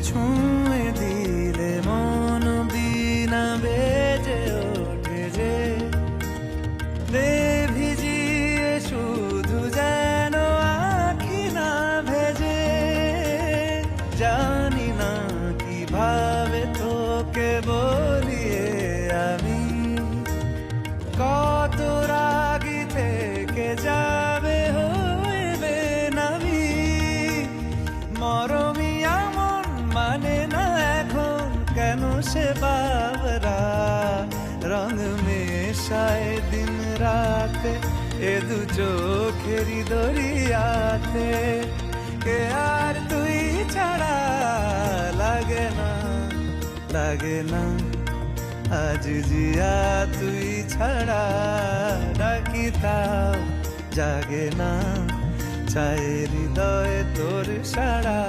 ছুঁয়ে দিলে মন বিনা বেজে ওঠে যে দে ভিজিয়ে শুধু যেন আঁখি না ভেজে। জানি না কিভাবে তোকে বলিয়ে আমি কত রাগি থেকে যাবে হইবে নামি। মরমি এমন মানে না এখন কেন সে বাবরা রং মেশায় দিন রাতে এ দু চোখেরি দরিয়াতে। কে আর তুই ছাড়া লাগে না লাগে না আজ জিয়া তুই ছাড়া ডাকি তাও জাগে না চায় হৃদয় তোর সারা।